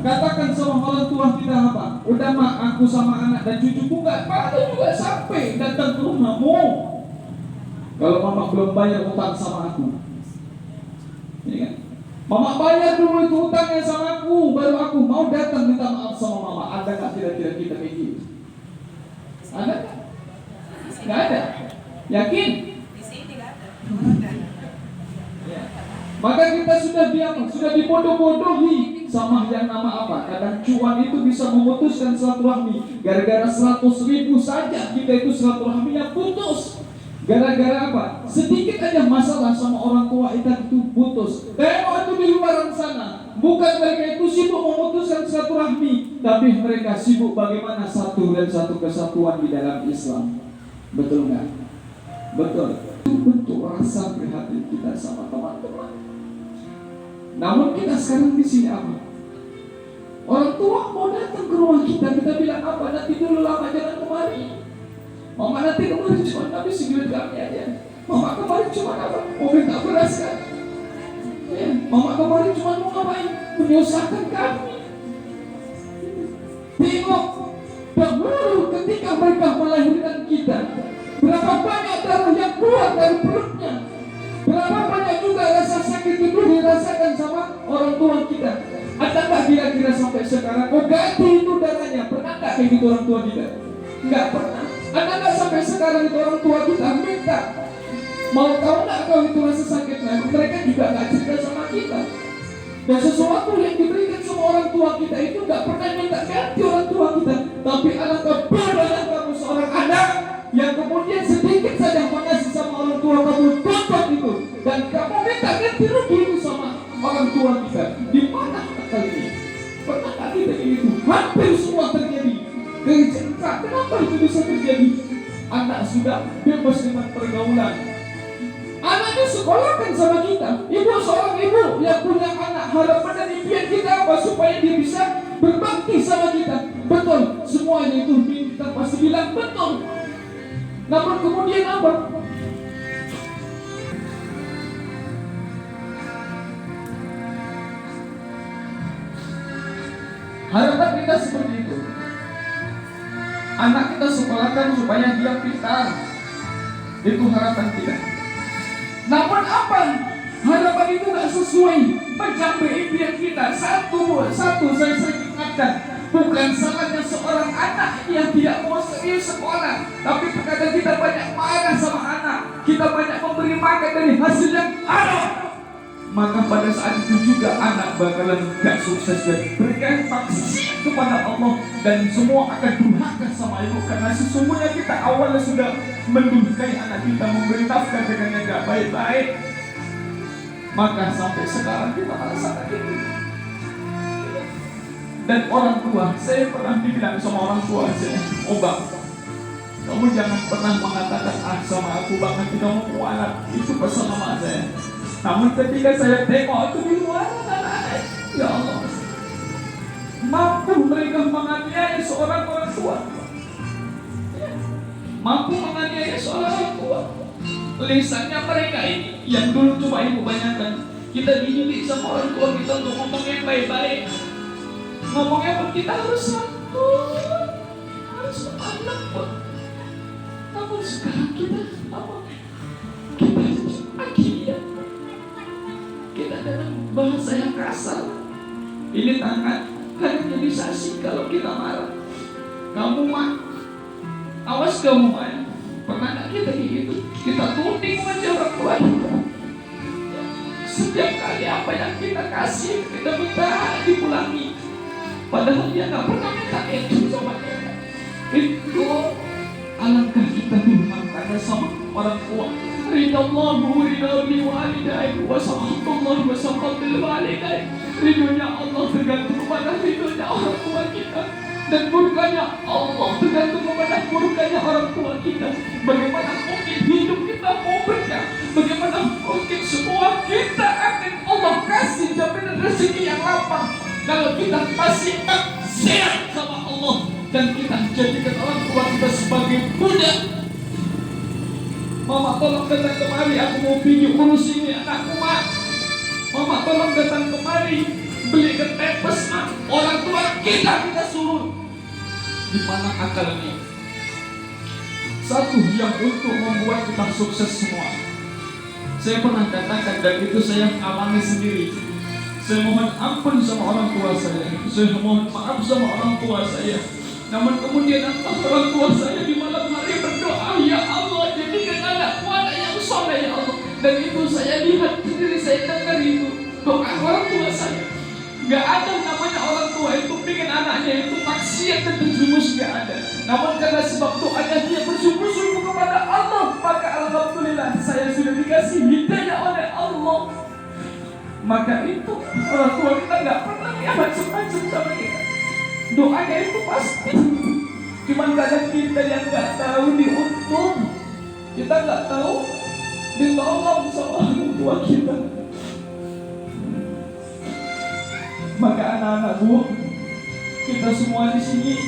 katakan sama orang tua kita apa? Udah mak, aku sama anak dan cucuku gak pada juga sampai datang ke rumahmu. Kalau mama belum bayar utang sama aku, ya kan? Mama bayar dulu itu utangnya sama aku, baru aku mau datang minta maaf sama mama. Ada nggak kira-kira kita kayak gitu? Ada? Nggak ada. Yakin? Di sini nggak ada. Ya. Maka kita sudah sudah dibodoh-bodohi sama yang nama apa? Kadang cuan itu bisa memutuskan silaturahmi. Gara-gara 100.000 saja kita itu silaturahminya putus. Gara-gara apa? Sedikit aja masalah sama orang tua kita itu putus. Tengok itu di luar sana. Bukan mereka itu sibuk memutuskan silaturahmi, tapi mereka sibuk bagaimana satu dan satu kesatuan di dalam Islam. Betul nggak? Betul. Itu bentuk rasa prihatin kita sama teman-teman. Namun kita sekarang di sini apa? Orang tua mau datang ke rumah kita bilang apa? Nanti dulu lama jangan kemari. Mama nanti kemarin cuma habis duit kami aja. Mama kemarin cuma apa? Mau minta beras kan? Ya, mama kemarin cuma mau ngapain? Menyusahkan kami. Tengok dahulu ketika mereka melahirkan kita, berapa banyak darah yang keluar dari perutnya. Berapa banyak juga rasa sakit itu dirasakan sama orang tua kita. Ada nggak kira-kira sampai sekarang? Oh ganti itu darahnya. Pernah nggak kayak gitu orang tua kita? Nggak pernah. Ada nggak sampai sekarang itu orang tua kita minta? Mau tahu nggak kalau itu rasa sakitnya? Mereka juga nggak cerita sama kita. Dan sesuatu yang diberikan sama orang tua kita itu nggak pernah minta ganti orang tua kita. Tapi alangkah bodohnya kamu seorang anak yang kemudian sedikit saja mengasih sama orang tua kamu tuntut itu, dan kamu minta ganti rugi itu sama orang tua kita. Di mana akal ini? Pernah nggak kita itu? Hampir semua terjadi. Kenapa itu bisa terjadi? Anak sudah bebas dengan pergaulan. Anaknya sekolahkan sama kita. Ibu seorang ibu yang punya anak, harapan dan impian kita apa? Supaya dia bisa berbakti sama kita. Betul, semuanya itu kita pasti bilang betul. Namun kemudian apa? Harapan kita seperti itu. Anak kita sekolahkan supaya dia pintar. Itu harapan kita. Namun apa? Harapan itu gak sesuai mencapai impian kita. Satu saya sering ingatkan, bukan salahnya seorang anak yang tidak mau serius sekolah, tapi terkadang kita banyak marah sama anak. Kita banyak memberi makan dari hasil yang ada. Maka pada saat itu juga anak bakalan gak sukses dan berikan maksiat kepada Allah, dan semua akan durhaka sama ibu, karena sesungguhnya kita awalnya sudah mendurhakai anak kita, memberi nafkah dengan yang gak baik-baik. Maka sampai sekarang kita merasa itu. Dan orang tua, saya pernah dibilang sama orang tua saya, oh bang, kamu jangan pernah mengatakan sama aku bang, nanti kamu kualat. Itu pesan mama saya. Namun ketika saya tengok itu di luar anak-anak, ya Allah, mampu mereka menganiaya seorang orang tua, mampu menganiaya seorang orang tua. Lisannya mereka ini yang dulu cuma ibu banyakkan, kita dididik sama orang tua kita untuk ngomong yang baik-baik. Ngomongnya pun kita harus santun, harus lembut. Namun sekarang kita apa? Kita akhirnya kita dengan bahasa yang kasar. Ini tangan hanya jadi saksi kalau kita marah. Kamu mah, awas kamu mah. Pernah nggak kita gitu? Kita tuding aja orang tua kita. Setiap kali apa yang kita kasih, kita minta dipulangi. Padahal dia nggak pernah minta itu sama kita. Itu alangkah kita durhaka sama orang tua. Ridallahu ridalli walidayhi wa sakhatullah wa sakhatul walidayhi. Ridhonya Allah tergantung pada ridhonya orang tua kita, dan murkanya Allah tergantung kepada murkanya orang tua kita. Bagaimana mungkin hidup kita mau berkah? Bagaimana mungkin semua kita akan Allah kasih jaminan rezeki yang lapang kalau kita masih sehat sama Allah dan kita jadikan orang tua kita sebagai budak? Mama tolong datang kemari, aku mau pinjam urus ini anakku mak. Mama tolong datang kemari, belikan pempes mak. kita suruh. Di mana akalnya? Satu yang untuk membuat kita sukses semua. Saya pernah katakan dan itu saya alami sendiri. Saya mohon ampun sama orang tua saya. Saya mohon maaf sama orang tua saya. Namun kemudian orang tua saya di malam hari berdoa, ya Allah, jadikan anakku anak yang soleh ya Allah. Dan itu saya lihat sendiri, saya dengar itu doa orang tua saya. Gak ada namanya orang tua itu bikin anaknya itu maksiat dan terjumus, gak ada. Namun karena sebab doanya dia bersungguh-sungguh kepada Allah, maka alhamdulillah saya sudah dikasih hidayah oleh Allah. Maka itu orang tua kita gak pernah ya macam-macam sama kita. Doanya itu pasti. Cuman kadang kita yang gak tahu diuntung, kita gak tahu ditolong sama orang tua kita. Maka anak-anak Bu, kita semua di sini,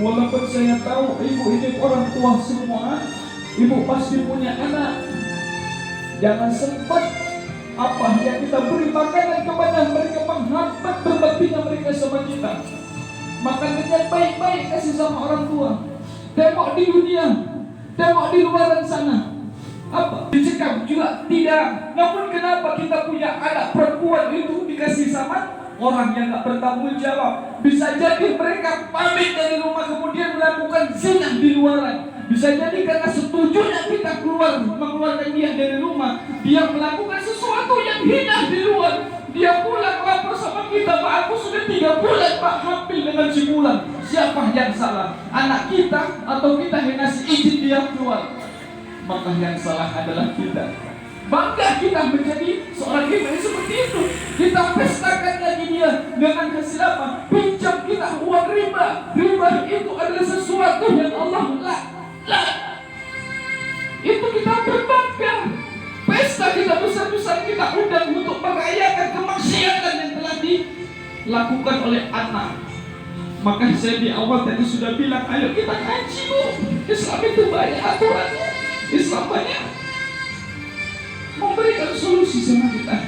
walaupun saya tahu ibu ini orang tua semua, ibu pasti punya anak. Jangan sempat apa yang kita beri makanan kepada mereka menghambat berbaktinya mereka sama kita. Makan dengan baik-baik, kasih sama orang tua. Tengok di dunia, tengok di luar sana. Apa? Dicekam juga tidak. Namun kenapa kita punya anak perempuan itu dikasih sama orang yang gak bertanggung jawab? Bisa jadi mereka pamit dari rumah kemudian melakukan zina di luaran. Bisa jadi karena setujunya kita mengeluarkan dia dari rumah, dia melakukan sesuatu yang hina di luar. Dia pulang lapor sama kita, Pak, aku sudah 3 bulan Pak hamil dengan si Bulan. Siapa yang salah? Anak kita atau kita yang ngasih izin dia keluar? Maka yang salah adalah kita. Bangga kita menjadi seorang ibu yang seperti itu. Kita pestakan lagi dia dengan hasil apa? Pinjam kita uang riba. Riba itu adalah sesuatu yang Allah lah. Itu kita berbangga. Pesta kita besar-besar kita undang untuk merayakan kemaksiatan yang telah dilakukan oleh anak. Maka saya di awal tadi sudah bilang, ayo kita kaji Bu. Islam itu banyak aturannya. Islam banyak memberikan solusi sama kita.